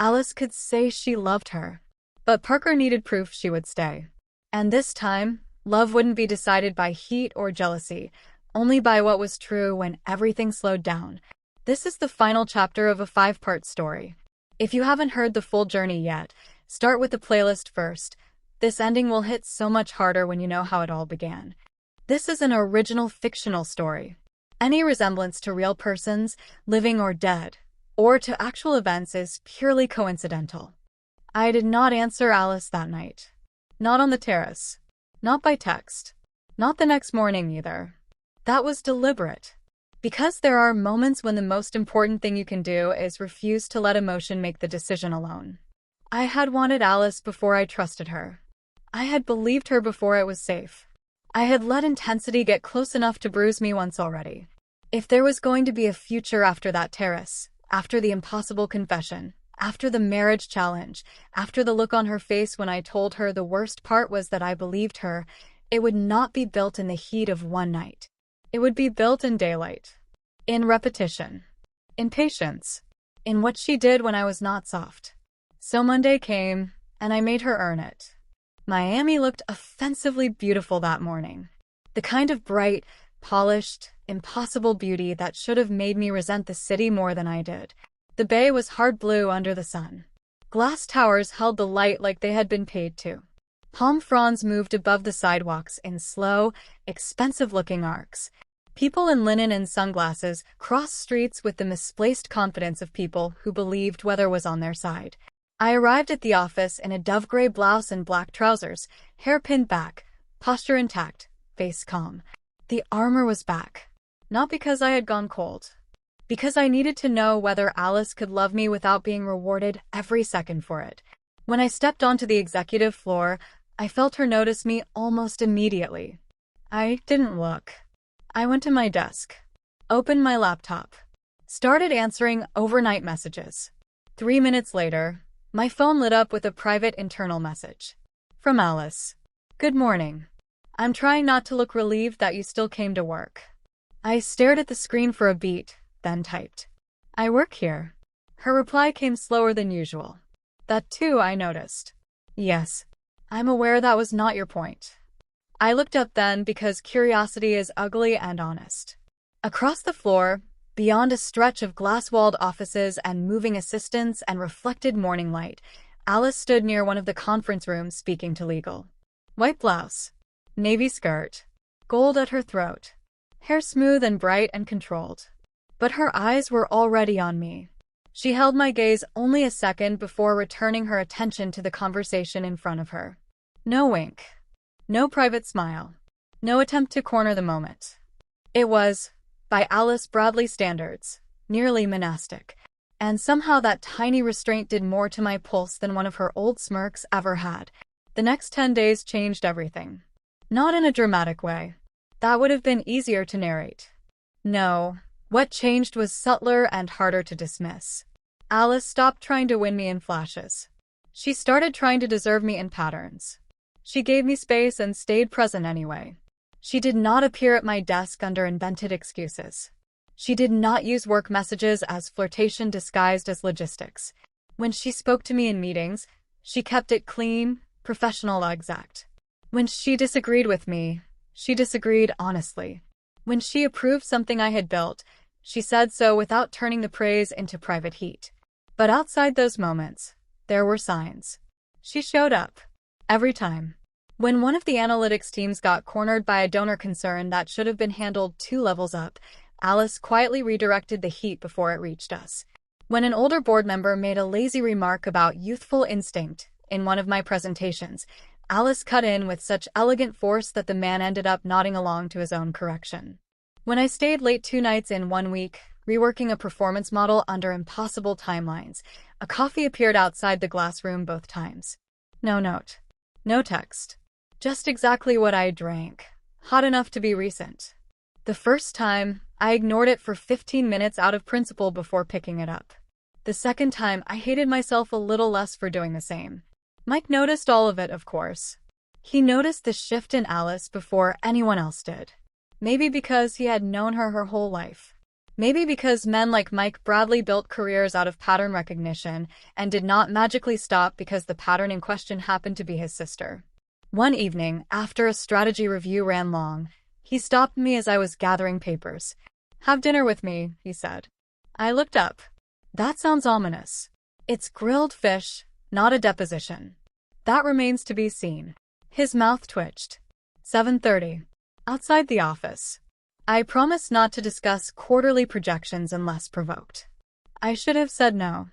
Alice could say she loved her, but Parker needed proof she would stay. And this time, love wouldn't be decided by heat or jealousy, only by what was true when everything slowed down. This is the final chapter of a 5-part story. If you haven't heard the full journey yet, start with the playlist first. This ending will hit so much harder when you know how it all began. This is an original fictional story. Any resemblance to real persons, living or dead, or to actual events is purely coincidental. I did not answer Alice that night. Not on the terrace. Not by text. Not the next morning either. That was deliberate. Because there are moments when the most important thing you can do is refuse to let emotion make the decision alone. I had wanted Alice before I trusted her. I had believed her before it was safe. I had let intensity get close enough to bruise me once already. If there was going to be a future after that terrace, after the impossible confession, after the marriage challenge, after the look on her face when I told her the worst part was that I believed her, it would not be built in the heat of one night. It would be built in daylight, in repetition, in patience, in what she did when I was not soft. So Monday came, and I made her earn it. Miami looked offensively beautiful that morning. The kind of bright, polished, impossible beauty that should have made me resent the city more than I did. The bay was hard blue under the sun. Glass towers held the light like they had been paid to. Palm fronds moved above the sidewalks in slow, expensive-looking arcs. People in linen and sunglasses crossed streets with the misplaced confidence of people who believed weather was on their side. I arrived at the office in a dove-gray blouse and black trousers, hair pinned back, posture intact, face calm. The armor was back. Not because I had gone cold. Because I needed to know whether Alice could love me without being rewarded every second for it. When I stepped onto the executive floor, I felt her notice me almost immediately. I didn't look. I went to my desk, opened my laptop, started answering overnight messages. 3 minutes later, my phone lit up with a private internal message. From Alice. Good morning. I'm trying not to look relieved that you still came to work. I stared at the screen for a beat, then typed. I work here. Her reply came slower than usual. That too, I noticed. Yes. I'm aware that was not your point. I looked up then because curiosity is ugly and honest. Across the floor, beyond a stretch of glass-walled offices and moving assistants and reflected morning light, Alice stood near one of the conference rooms speaking to legal. White blouse, navy skirt, gold at her throat, hair smooth and bright and controlled. But her eyes were already on me. She held my gaze only a second before returning her attention to the conversation in front of her. No wink. No private smile. No attempt to corner the moment. It was, by Alice Bradley standards, nearly monastic. And somehow that tiny restraint did more to my pulse than one of her old smirks ever had. The next 10 days changed everything. Not in a dramatic way. That would have been easier to narrate. No, what changed was subtler and harder to dismiss. Alice stopped trying to win me in flashes. She started trying to deserve me in patterns. She gave me space and stayed present anyway. She did not appear at my desk under invented excuses. She did not use work messages as flirtation disguised as logistics. When she spoke to me in meetings, she kept it clean, professional, exact. When she disagreed with me, she disagreed honestly. When she approved something I had built, she said so without turning the praise into private heat. But outside those moments, there were signs. She showed up. Every time. When one of the analytics teams got cornered by a donor concern that should have been handled 2 levels up, Alice quietly redirected the heat before it reached us. When an older board member made a lazy remark about youthful instinct in one of my presentations, Alice cut in with such elegant force that the man ended up nodding along to his own correction. When I stayed late 2 nights in 1 week, reworking a performance model under impossible timelines, a coffee appeared outside the glass room both times. No note. No text. Just exactly what I drank. Hot enough to be recent. The first time, I ignored it for 15 minutes out of principle before picking it up. The second time, I hated myself a little less for doing the same. Mike noticed all of it, of course. He noticed the shift in Alice before anyone else did. Maybe because he had known her whole life. Maybe because men like Mike Bradley built careers out of pattern recognition and did not magically stop because the pattern in question happened to be his sister. One evening, after a strategy review ran long, he stopped me as I was gathering papers. "Have dinner with me," he said. I looked up. "That sounds ominous." "It's grilled fish, not a deposition." "That remains to be seen." His mouth twitched. 7:30. Outside the office. I promised not to discuss quarterly projections unless provoked. I should have said no.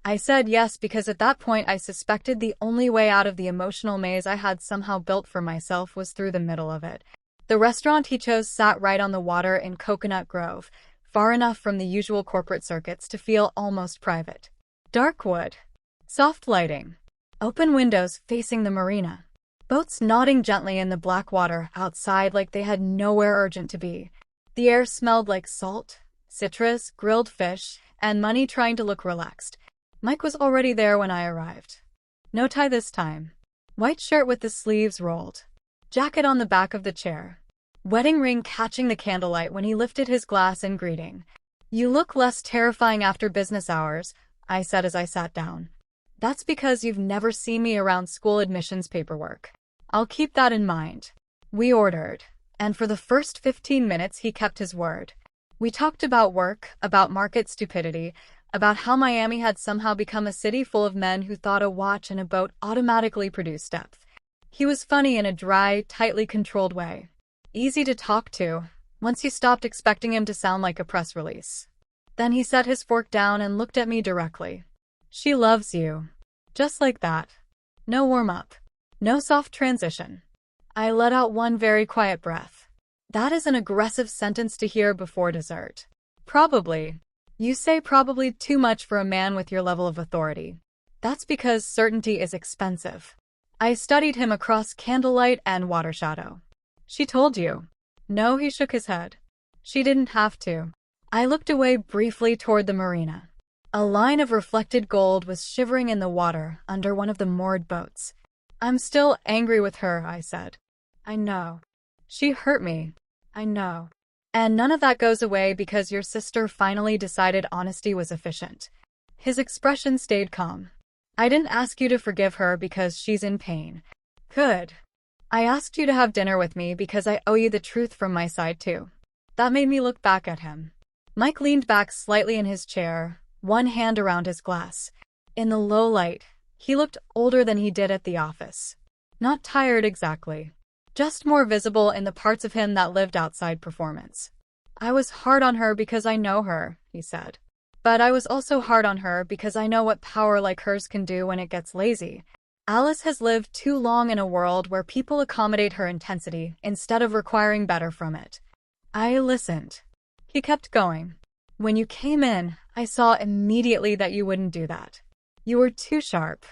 I said yes because at that point I suspected the only way out of the emotional maze I had somehow built for myself was through the middle of it. The restaurant he chose sat right on the water in Coconut Grove, far enough from the usual corporate circuits to feel almost private. Dark wood. Soft lighting. Open windows facing the marina. Boats nodding gently in the black water outside like they had nowhere urgent to be. The air smelled like salt, citrus, grilled fish, and money trying to look relaxed. Mike was already there when I arrived. No tie this time. White shirt with the sleeves rolled. Jacket on the back of the chair. Wedding ring catching the candlelight when he lifted his glass in greeting. "You look less terrifying after business hours," I said as I sat down. "That's because you've never seen me around school admissions paperwork." "I'll keep that in mind." We ordered, and for the first 15 minutes he kept his word. We talked about work, about market stupidity, about how Miami had somehow become a city full of men who thought a watch and a boat automatically produced depth. He was funny in a dry, tightly controlled way. Easy to talk to, once you stopped expecting him to sound like a press release. Then he set his fork down and looked at me directly. "She loves you." Just like that. No warm-up. No soft transition. I let out one very quiet breath. That is an aggressive sentence to hear before dessert. "Probably." You say probably too much for a man with your level of authority. That's because certainty is expensive. I studied him across candlelight and water shadow. "She told you?" "No," he shook his head. "She didn't have to." I looked away briefly toward the marina. A line of reflected gold was shivering in the water under one of the moored boats. "I'm still angry with her," I said. "I know. She hurt me." "I know. And none of that goes away because your sister finally decided honesty was efficient." His expression stayed calm. "I didn't ask you to forgive her because she's in pain." "Good. I asked you to have dinner with me because I owe you the truth from my side too." That made me look back at him. Mike leaned back slightly in his chair, one hand around his glass. In the low light, he looked older than he did at the office. Not tired exactly. Just more visible in the parts of him that lived outside performance. "I was hard on her because I know her," he said. "But I was also hard on her because I know what power like hers can do when it gets lazy. Alice has lived too long in a world where people accommodate her intensity instead of requiring better from it." I listened. He kept going. "When you came in, I saw immediately that you wouldn't do that. You were too sharp,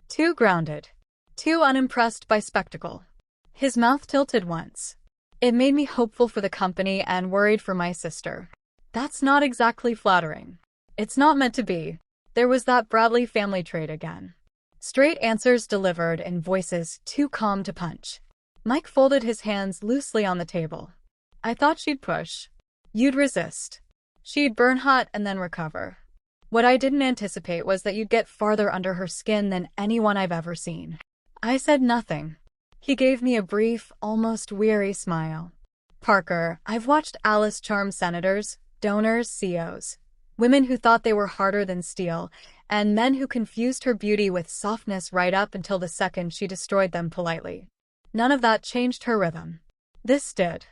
too grounded, too unimpressed by spectacle." His mouth tilted once. It made me hopeful for the company and worried for my sister. That's not exactly flattering. It's not meant to be. There was that Bradley family trait again. Straight answers delivered in voices too calm to punch. Mike folded his hands loosely on the table. "I thought she'd push. You'd resist. She'd burn hot and then recover. What I didn't anticipate was that you'd get farther under her skin than anyone I've ever seen." I said nothing. He gave me a brief, almost weary smile. "Parker, I've watched Alice charm senators, donors, CEOs, women who thought they were harder than steel, and men who confused her beauty with softness right up until the second she destroyed them politely. None of that changed her rhythm. This did."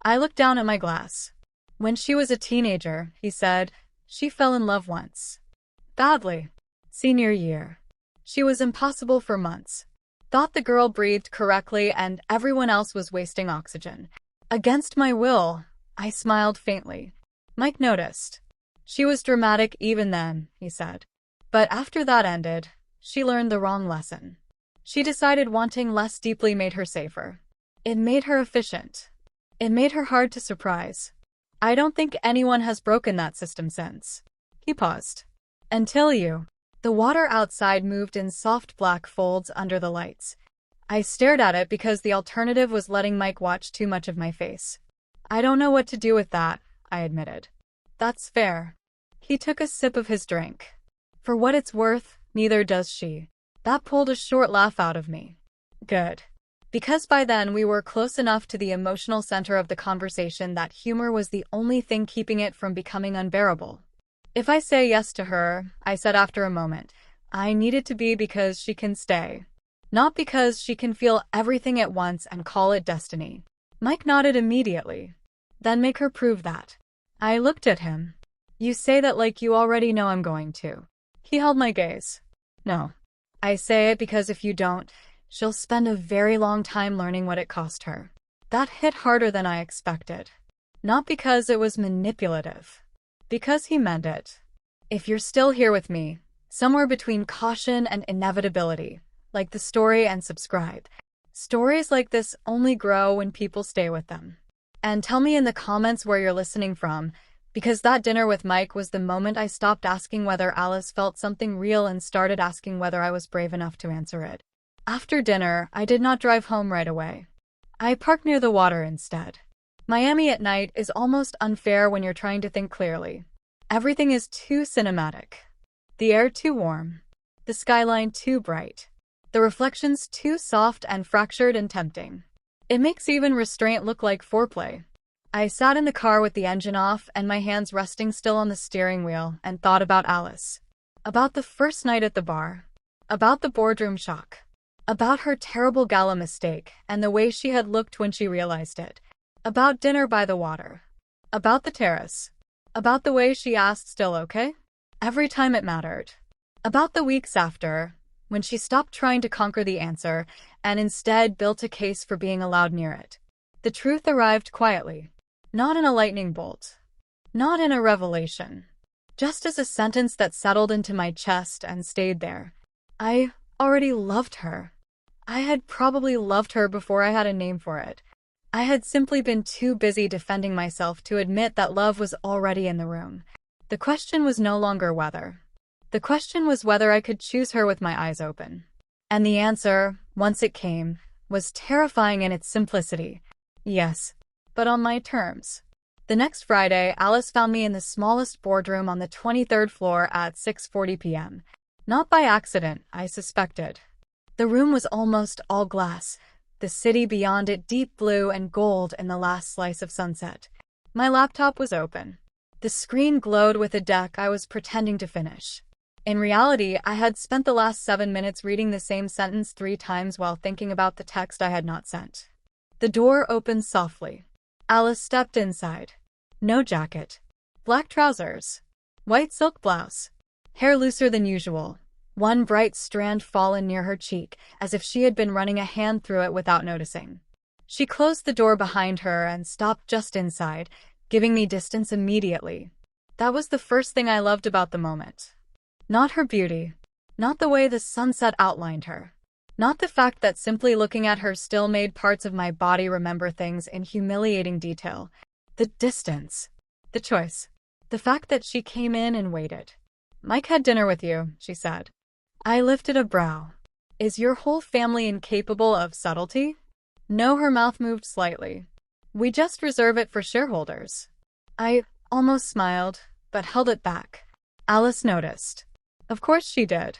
I looked down at my glass. "When she was a teenager," he said, "she fell in love once. Badly. Senior year. She was impossible for months. Thought the girl breathed correctly and everyone else was wasting oxygen. Against my will." I smiled faintly. Mike noticed. "She was dramatic even then," he said. "But after that ended, she learned the wrong lesson. She decided wanting less deeply made her safer. It made her efficient. It made her hard to surprise. I don't think anyone has broken that system since." He paused. "Until you." The water outside moved in soft black folds under the lights. I stared at it because the alternative was letting Mike watch too much of my face. "I don't know what to do with that," I admitted. That's fair. He took a sip of his drink. For what it's worth, neither does she. That pulled a short laugh out of me. Good. Because by then we were close enough to the emotional center of the conversation that humor was the only thing keeping it from becoming unbearable. If I say yes to her, I said after a moment, I need it to be because she can stay. Not because she can feel everything at once and call it destiny. Mike nodded immediately. Then make her prove that. I looked at him. You say that like you already know I'm going to. He held my gaze. No. I say it because if you don't, she'll spend a very long time learning what it cost her. That hit harder than I expected. Not because it was manipulative. Because he meant it. If you're still here with me, somewhere between caution and inevitability, like the story, and subscribe. Stories like this only grow when people stay with them. And tell me in the comments where you're listening from, because that dinner with Mike was the moment I stopped asking whether Alice felt something real and started asking whether I was brave enough to answer it. After dinner, I did not drive home right away. I parked near the water instead. Miami at night is almost unfair when you're trying to think clearly. Everything is too cinematic. The air too warm. The skyline too bright. The reflections too soft and fractured and tempting. It makes even restraint look like foreplay. I sat in the car with the engine off and my hands resting still on the steering wheel and thought about Alice. About the first night at the bar. About the boardroom shock. About her terrible gala mistake and the way she had looked when she realized it. About dinner by the water. About the terrace. About the way she asked still okay? Every time it mattered. About the weeks after, when she stopped trying to conquer the answer and instead built a case for being allowed near it. The truth arrived quietly. Not in a lightning bolt. Not in a revelation. Just as a sentence that settled into my chest and stayed there. I already loved her. I had probably loved her before I had a name for it. I had simply been too busy defending myself to admit that love was already in the room. The question was no longer whether. The question was whether I could choose her with my eyes open. And the answer, once it came, was terrifying in its simplicity. Yes, but on my terms. The next Friday, Alice found me in the smallest boardroom on the 23rd floor at 6:40 p.m. Not by accident, I suspected. The room was almost all glass, the city beyond it deep blue and gold in the last slice of sunset. My laptop was open. The screen glowed with a deck I was pretending to finish. In reality, I had spent the last 7 minutes reading the same sentence 3 times while thinking about the text I had not sent. The door opened softly. Alice stepped inside. No jacket. Black trousers. White silk blouse. Hair looser than usual. One bright strand fallen near her cheek, as if she had been running a hand through it without noticing. She closed the door behind her and stopped just inside, giving me distance immediately. That was the first thing I loved about the moment. Not her beauty. Not the way the sunset outlined her. Not the fact that simply looking at her still made parts of my body remember things in humiliating detail. The distance. The choice. The fact that she came in and waited. Mike had dinner with you, she said. I lifted a brow. Is your whole family incapable of subtlety? No, her mouth moved slightly. We just reserve it for shareholders. I almost smiled, but held it back. Alice noticed. Of course she did.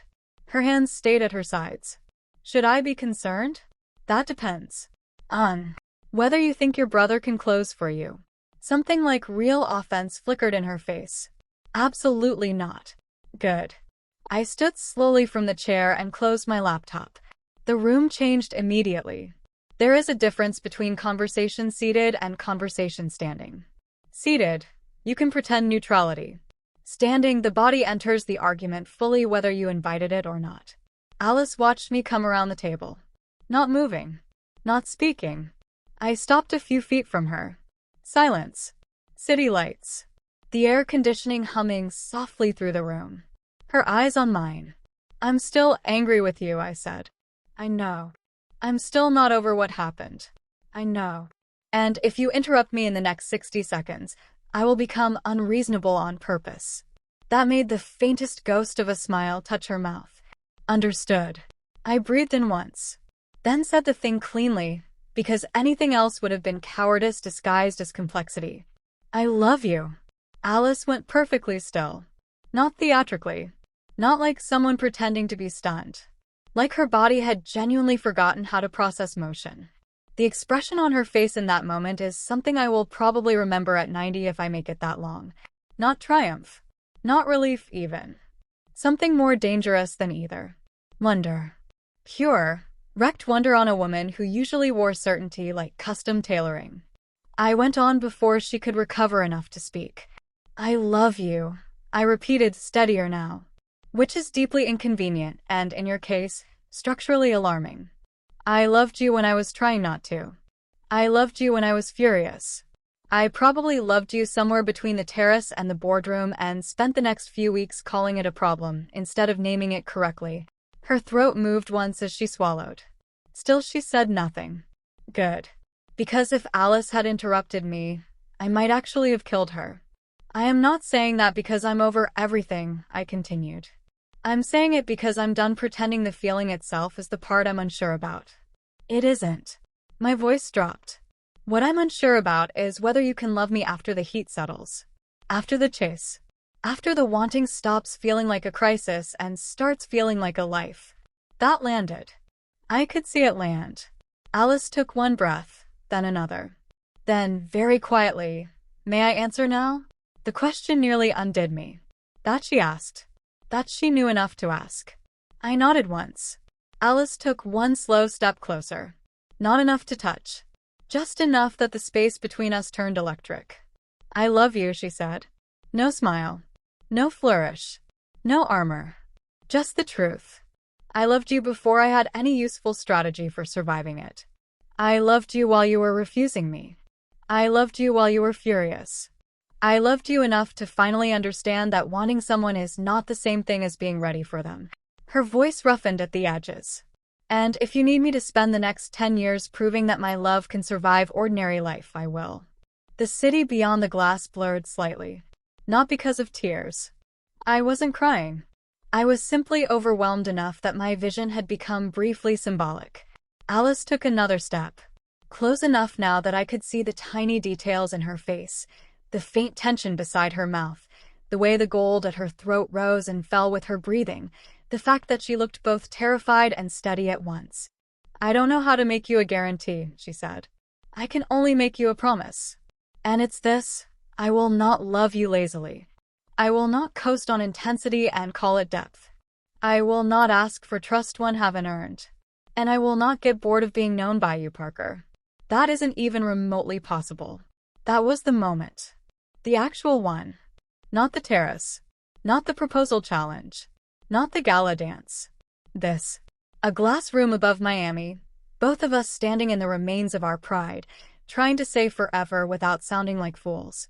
Her hands stayed at her sides. Should I be concerned? That depends on whether you think your brother can close for you. Something like real offense flickered in her face. Absolutely not. Good. I stood slowly from the chair and closed my laptop. The room changed immediately. There is a difference between conversation seated and conversation standing. Seated, you can pretend neutrality. Standing, the body enters the argument fully whether you invited it or not. Alice watched me come around the table. Not moving. Not speaking. I stopped a few feet from her. Silence. City lights. The air conditioning humming softly through the room. Her eyes on mine. I'm still angry with you, I said. I know. I'm still not over what happened. I know. And if you interrupt me in the next 60 seconds, I will become unreasonable on purpose. That made the faintest ghost of a smile touch her mouth. Understood. I breathed in once. Then said the thing cleanly, because anything else would have been cowardice disguised as complexity. I love you. Alice went perfectly still. Not theatrically. Not like someone pretending to be stunned. Like her body had genuinely forgotten how to process motion. The expression on her face in that moment is something I will probably remember at 90 if I make it that long. Not triumph. Not relief even. Something more dangerous than either. Wonder. Pure, wrecked wonder on a woman who usually wore certainty like custom tailoring. I went on before she could recover enough to speak. I love you, I repeated, steadier now. Which is deeply inconvenient and, in your case, structurally alarming. I loved you when I was trying not to. I loved you when I was furious. I probably loved you somewhere between the terrace and the boardroom and spent the next few weeks calling it a problem instead of naming it correctly. Her throat moved once as she swallowed. Still she said nothing. Good. Because if Alice had interrupted me, I might actually have killed her. I am not saying that because I'm over everything, I continued. I'm saying it because I'm done pretending the feeling itself is the part I'm unsure about. It isn't. My voice dropped. What I'm unsure about is whether you can love me after the heat settles. After the chase. After the wanting stops feeling like a crisis and starts feeling like a life. That landed. I could see it land. Alice took one breath, then another. Then, very quietly, "May I answer now?" The question nearly undid me. That she asked. That she knew enough to ask. I nodded once. Alice took one slow step closer. Not enough to touch. Just enough that the space between us turned electric. I love you, she said. No smile. No flourish. No armor. Just the truth. I loved you before I had any useful strategy for surviving it. I loved you while you were refusing me. I loved you while you were furious. I loved you enough to finally understand that wanting someone is not the same thing as being ready for them. Her voice roughened at the edges. And if you need me to spend the next 10 years proving that my love can survive ordinary life, I will. The city beyond the glass blurred slightly. Not because of tears. I wasn't crying. I was simply overwhelmed enough that my vision had become briefly symbolic. Alice took another step. Close enough now that I could see the tiny details in her face. The faint tension beside her mouth, the way the gold at her throat rose and fell with her breathing, the fact that she looked both terrified and steady at once. I don't know how to make you a guarantee, she said. I can only make you a promise. And it's this: I will not love you lazily. I will not coast on intensity and call it depth. I will not ask for trust one haven't earned. And I will not get bored of being known by you, Parker. That isn't even remotely possible. That was the moment. The actual one. Not the terrace. Not the proposal challenge. Not the gala dance. This. A glass room above Miami, both of us standing in the remains of our pride, trying to say forever without sounding like fools.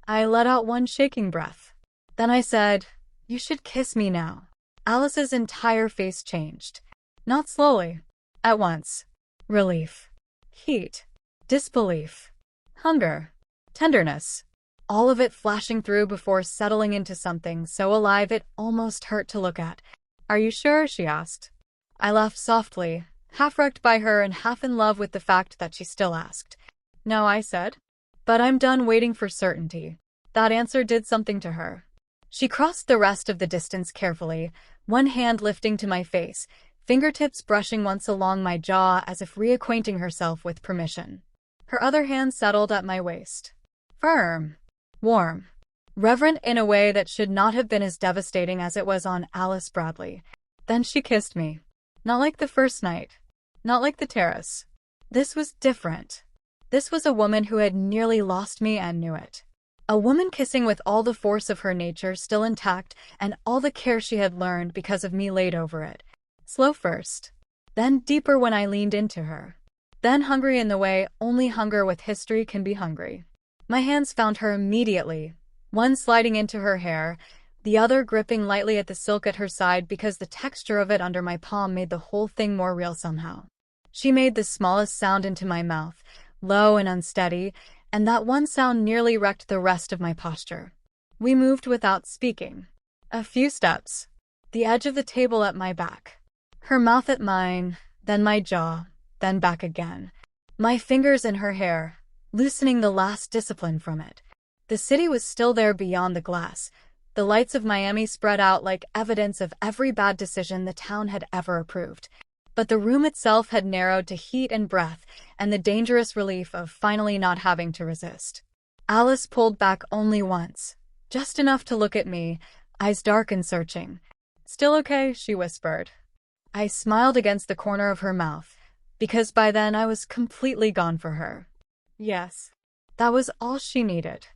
I let out one shaking breath. Then I said, "You should kiss me now." Alice's entire face changed. Not slowly. At once. Relief. Heat. Disbelief. Hunger. Tenderness. All of it flashing through before settling into something so alive it almost hurt to look at. "Are you sure?" she asked. I laughed softly, half wrecked by her and half in love with the fact that she still asked. "No," I said. "But I'm done waiting for certainty." That answer did something to her. She crossed the rest of the distance carefully, one hand lifting to my face, fingertips brushing once along my jaw as if reacquainting herself with permission. Her other hand settled at my waist. Firm. Warm. Reverent in a way that should not have been as devastating as it was on Alice Bradley. Then she kissed me. Not like the first night. Not like the terrace. This was different. This was a woman who had nearly lost me and knew it. A woman kissing with all the force of her nature still intact and all the care she had learned because of me laid over it. Slow first. Then deeper when I leaned into her. Then hungry in the way only hunger with history can be hungry. My hands found her immediately, one sliding into her hair, the other gripping lightly at the silk at her side because the texture of it under my palm made the whole thing more real somehow. She made the smallest sound into my mouth, low and unsteady, and that one sound nearly wrecked the rest of my posture. We moved without speaking. A few steps. The edge of the table at my back. Her mouth at mine, then my jaw, then back again. My fingers in her hair, loosening the last discipline from it. The city was still there beyond the glass. The lights of Miami spread out like evidence of every bad decision the town had ever approved. But the room itself had narrowed to heat and breath, and the dangerous relief of finally not having to resist. Alice pulled back only once, just enough to look at me, eyes dark and searching. "Still okay?" she whispered. I smiled against the corner of her mouth, because by then I was completely gone for her. Yes. That was all she needed.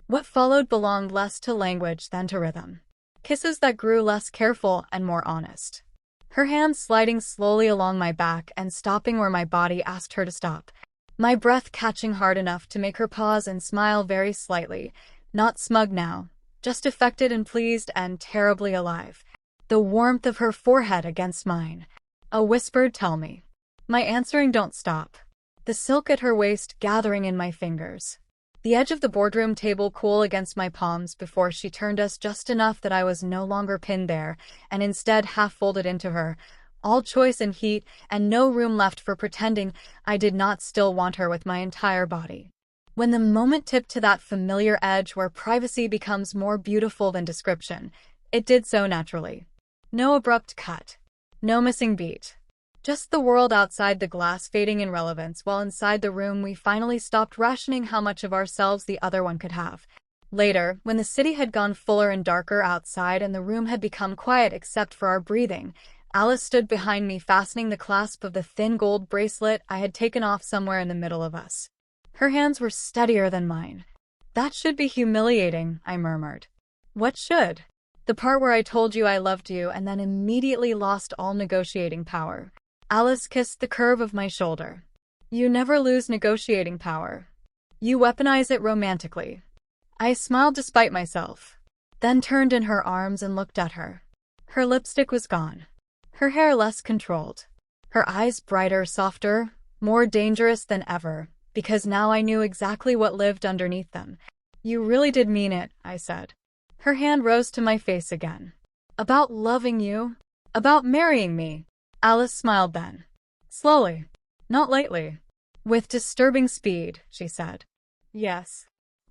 What followed belonged less to language than to rhythm. Kisses that grew less careful and more honest. Her hands sliding slowly along my back and stopping where my body asked her to stop. My breath catching hard enough to make her pause and smile very slightly, not smug now, just affected and pleased and terribly alive. The warmth of her forehead against mine. A whispered "tell me." My answering "don't stop." The silk at her waist gathering in my fingers. The edge of the boardroom table cool against my palms before she turned us just enough that I was no longer pinned there, and instead half folded into her. All choice and heat, and no room left for pretending I did not still want her with my entire body. When the moment tipped to that familiar edge where privacy becomes more beautiful than description, it did so naturally. No abrupt cut. No missing beat. Just the world outside the glass fading in relevance while inside the room we finally stopped rationing how much of ourselves the other one could have. Later, when the city had gone fuller and darker outside and the room had become quiet except for our breathing, Alice stood behind me fastening the clasp of the thin gold bracelet I had taken off somewhere in the middle of us. Her hands were steadier than mine. "That should be humiliating," I murmured. "What should?" "The part where I told you I loved you and then immediately lost all negotiating power." Alice kissed the curve of my shoulder. "You never lose negotiating power. You weaponize it romantically." I smiled despite myself, then turned in her arms and looked at her. Her lipstick was gone. Her hair less controlled. Her eyes brighter, softer, more dangerous than ever, because now I knew exactly what lived underneath them. "You really did mean it," I said. Her hand rose to my face again. "About loving you? About marrying me?" Alice smiled then. Slowly. "Not lately." "With disturbing speed," she said. "Yes."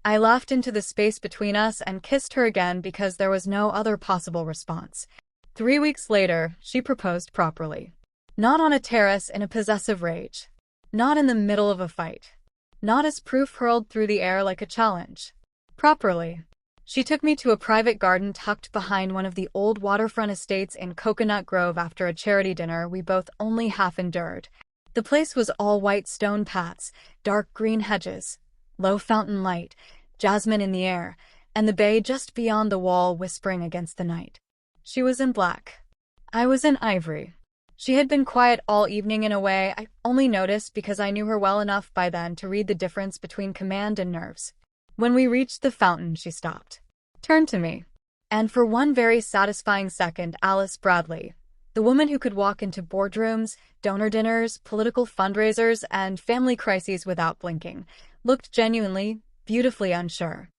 I laughed into the space between us and kissed her again because there was no other possible response. 3 weeks later, she proposed properly. Not on a terrace in a possessive rage. Not in the middle of a fight. Not as proof hurled through the air like a challenge. Properly. She took me to a private garden tucked behind one of the old waterfront estates in Coconut Grove after a charity dinner we both only half endured. The place was all white stone paths, dark green hedges, low fountain light, jasmine in the air, and the bay just beyond the wall whispering against the night. She was in black. I was in ivory. She had been quiet all evening in a way I only noticed because I knew her well enough by then to read the difference between command and nerves. When we reached the fountain, she stopped, turned to me, and for one very satisfying second, Alice Bradley, the woman who could walk into boardrooms, donor dinners, political fundraisers, and family crises without blinking, looked genuinely, beautifully unsure.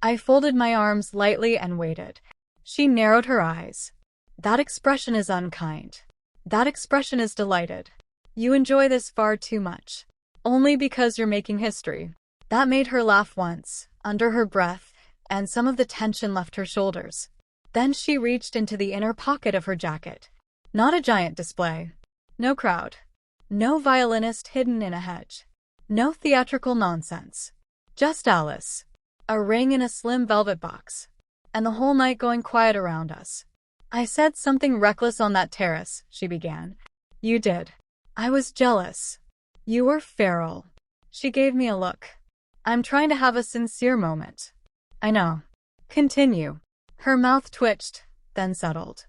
I folded my arms lightly and waited. She narrowed her eyes. "That expression is unkind. That expression is delighted. You enjoy this far too much. Only because you're making history." That made her laugh once, under her breath, and some of the tension left her shoulders. Then she reached into the inner pocket of her jacket. Not a giant display. No crowd. No violinist hidden in a hedge. No theatrical nonsense. Just Alice. A ring in a slim velvet box. And the whole night going quiet around us. "I said something reckless on that terrace," she began. "You did. I was jealous. You were feral." She gave me a look. "I'm trying to have a sincere moment." "I know. Continue." Her mouth twitched, then settled.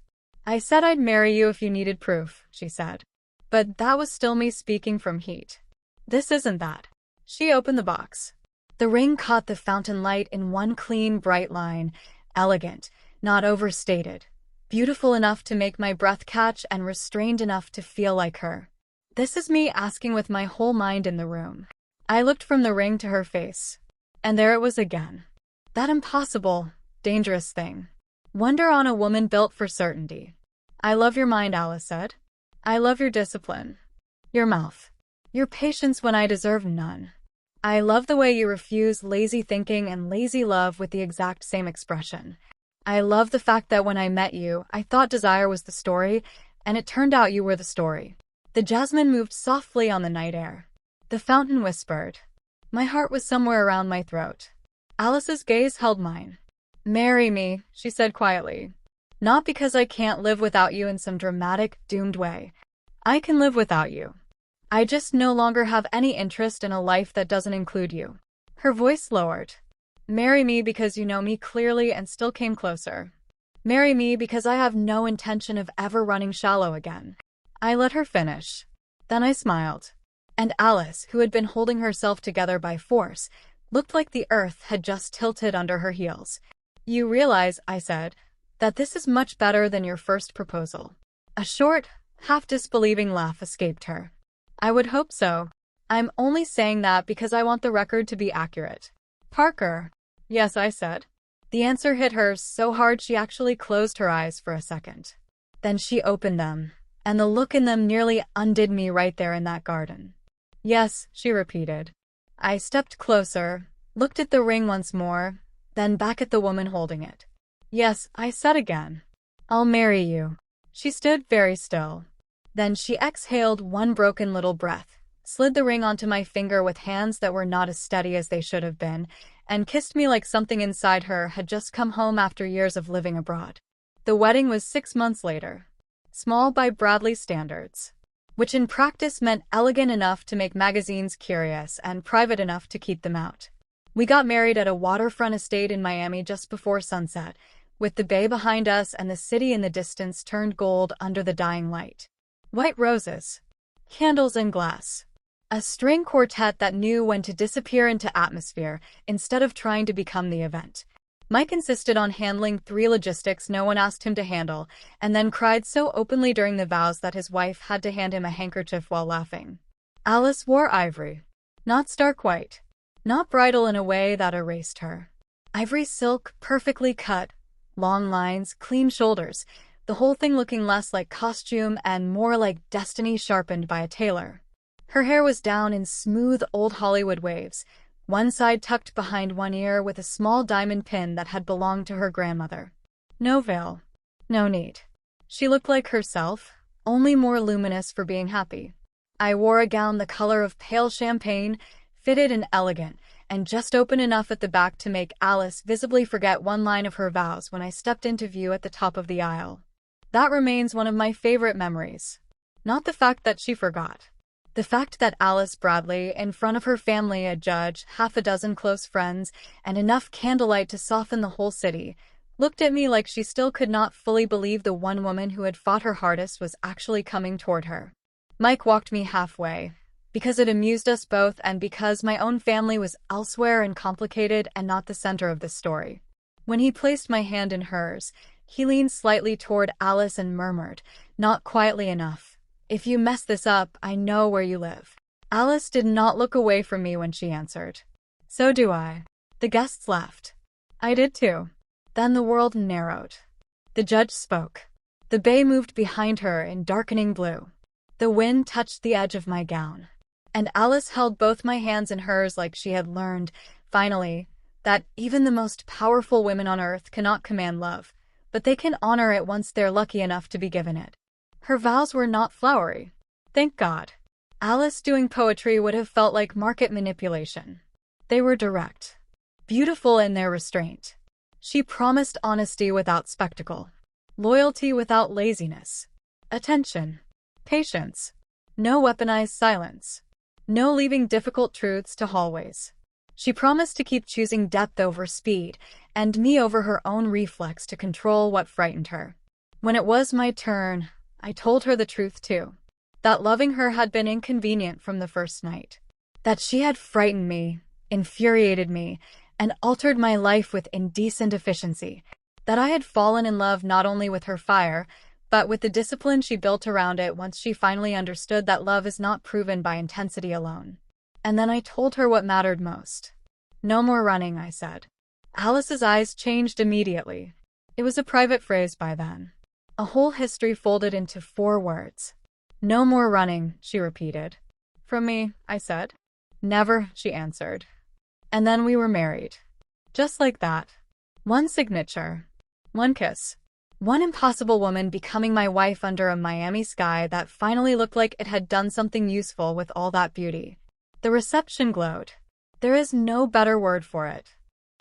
"I said I'd marry you if you needed proof," she said. But that was still me speaking from heat. This isn't that. She opened the box. The ring caught the fountain light in one clean, bright line, elegant, not overstated, beautiful enough to make my breath catch and restrained enough to feel like her. This is me asking with my whole mind in the room. I looked from the ring to her face, and there it was again. That impossible, dangerous thing. Wonder on a woman built for certainty. "I love your mind," Alice said. "I love your discipline. Your mouth. Your patience when I deserve none. I love the way you refuse lazy thinking and lazy love with the exact same expression. I love the fact that when I met you, I thought desire was the story, and it turned out you were the story. The jasmine moved softly on the night air. The fountain whispered. My heart was somewhere around my throat. Alice's gaze held mine. Marry me, she said quietly. Not because I can't live without you in some dramatic, doomed way. I can live without you. I just no longer have any interest in a life that doesn't include you. Her voice lowered. Marry me because you know me clearly and still came closer. Marry me because I have no intention of ever running shallow again. I let her finish. Then I smiled. And Alice, who had been holding herself together by force, looked like the earth had just tilted under her heels. You realize, I said, that this is much better than your first proposal. A short, half-disbelieving laugh escaped her. I would hope so. I'm only saying that because I want the record to be accurate. Parker. Yes, I said. The answer hit her so hard she actually closed her eyes for a second. Then she opened them, and the look in them nearly undid me right there in that garden. Yes, she repeated. I stepped closer, looked at the ring once more, then back at the woman holding it. Yes, I said again. I'll marry you. She stood very still. Then she exhaled one broken little breath, slid the ring onto my finger with hands that were not as steady as they should have been, and kissed me like something inside her had just come home after years of living abroad. The wedding was 6 months later. Small by Bradley's standards, which in practice meant elegant enough to make magazines curious and private enough to keep them out. We got married at a waterfront estate in Miami just before sunset, with the bay behind us and the city in the distance turned gold under the dying light. White roses, candles and glass. A string quartet that knew when to disappear into atmosphere instead of trying to become the event. Mike insisted on handling 3 logistics no one asked him to handle, and then cried so openly during the vows that his wife had to hand him a handkerchief while laughing. Alice wore ivory. Not stark white. Not bridal in a way that erased her. Ivory silk, perfectly cut, long lines, clean shoulders, the whole thing looking less like costume and more like destiny sharpened by a tailor. Her hair was down in smooth old Hollywood waves, one side tucked behind one ear with a small diamond pin that had belonged to her grandmother. No veil. No need. She looked like herself, only more luminous for being happy. I wore a gown the color of pale champagne, fitted and elegant, and just open enough at the back to make Alice visibly forget one line of her vows when I stepped into view at the top of the aisle. That remains one of my favorite memories. Not the fact that she forgot. The fact that Alice Bradley, in front of her family, a judge, 6 close friends, and enough candlelight to soften the whole city, looked at me like she still could not fully believe the one woman who had fought her hardest was actually coming toward her. Mike walked me halfway, because it amused us both and because my own family was elsewhere and complicated and not the center of the story. When he placed my hand in hers, he leaned slightly toward Alice and murmured, not quietly enough, "If you mess this up, I know where you live." Alice did not look away from me when she answered. "So do I." The guests laughed. I did too. Then the world narrowed. The judge spoke. The bay moved behind her in darkening blue. The wind touched the edge of my gown. And Alice held both my hands in hers like she had learned, finally, that even the most powerful women on earth cannot command love, but they can honor it once they're lucky enough to be given it. Her vows were not flowery. Thank God. Alice doing poetry would have felt like market manipulation. They were direct. Beautiful in their restraint. She promised honesty without spectacle. Loyalty without laziness. Attention. Patience. No weaponized silence. No leaving difficult truths to hallways. She promised to keep choosing depth over speed, and me over her own reflex to control what frightened her. When it was my turn, I told her the truth too. That loving her had been inconvenient from the first night. That she had frightened me, infuriated me, and altered my life with indecent efficiency. That I had fallen in love not only with her fire, but with the discipline she built around it once she finally understood that love is not proven by intensity alone. And then I told her what mattered most. "No more running," I said. Alice's eyes changed immediately. It was a private phrase by then. A whole history folded into 4 words. "No more running," she repeated. "From me," I said. Never, she answered. And then we were married. Just like that. One signature. One kiss. One impossible woman becoming my wife under a Miami sky that finally looked like it had done something useful with all that beauty. The reception glowed. There is no better word for it.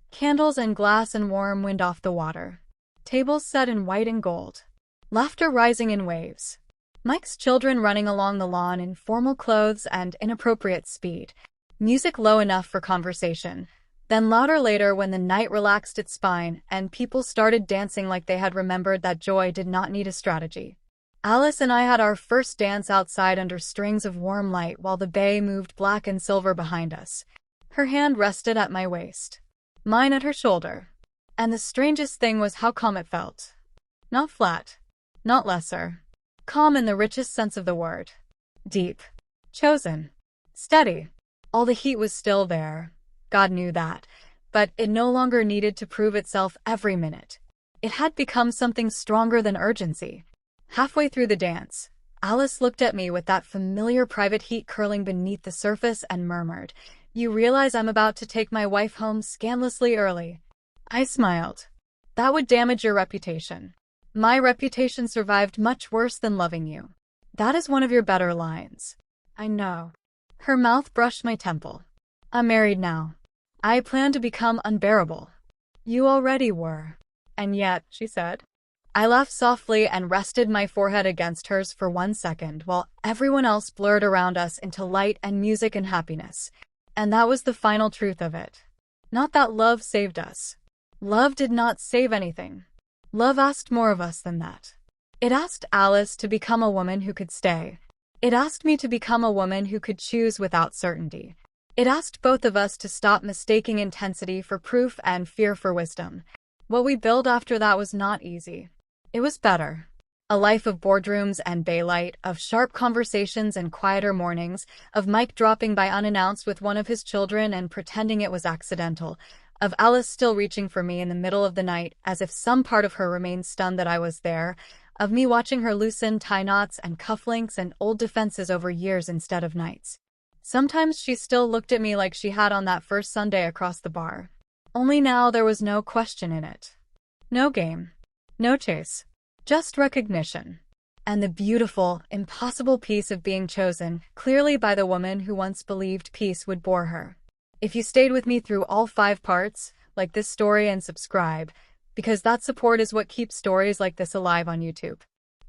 Candles and glass and warm wind off the water. Tables set in white and gold. Laughter rising in waves. Mike's children running along the lawn in formal clothes and inappropriate speed. Music low enough for conversation. Then louder later when the night relaxed its spine and people started dancing like they had remembered that joy did not need a strategy. Alice and I had our first dance outside under strings of warm light while the bay moved black and silver behind us. Her hand rested at my waist. Mine at her shoulder. And the strangest thing was how calm it felt. Not flat. Not lesser. Calm in the richest sense of the word. Deep. Chosen. Steady. All the heat was still there. God knew that. But it no longer needed to prove itself every minute. It had become something stronger than urgency. Halfway through the dance, Alice looked at me with that familiar private heat curling beneath the surface and murmured, "You realize I'm about to take my wife home scandalously early." I smiled. "That would damage your reputation." "My reputation survived much worse than loving you." "That is one of your better lines." "I know." Her mouth brushed my temple. "I'm married now. I plan to become unbearable." "You already were." "And yet," she said. I laughed softly and rested my forehead against hers for 1 second while everyone else blurred around us into light and music and happiness. And that was the final truth of it. Not that love saved us. Love did not save anything. Love asked more of us than that. It asked Alice to become a woman who could stay. It asked me to become a woman who could choose without certainty. It asked both of us to stop mistaking intensity for proof and fear for wisdom. What we built after that was not easy. It was better. A life of boardrooms and baylight, of sharp conversations and quieter mornings, of Mike dropping by unannounced with one of his children and pretending it was accidental, of Alice still reaching for me in the middle of the night as if some part of her remained stunned that I was there, of me watching her loosen tie knots and cufflinks and old defenses over years instead of nights. Sometimes she still looked at me like she had on that first Sunday across the bar. Only now there was no question in it. No game. No chase. Just recognition. And the beautiful, impossible peace of being chosen, clearly by the woman who once believed peace would bore her. If you stayed with me through all 5 parts, like this story and subscribe, because that support is what keeps stories like this alive on YouTube.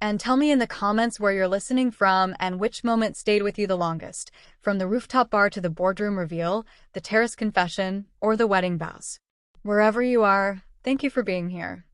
And tell me in the comments where you're listening from and which moment stayed with you the longest, from the rooftop bar to the boardroom reveal, the terrace confession, or the wedding vows. Wherever you are, thank you for being here.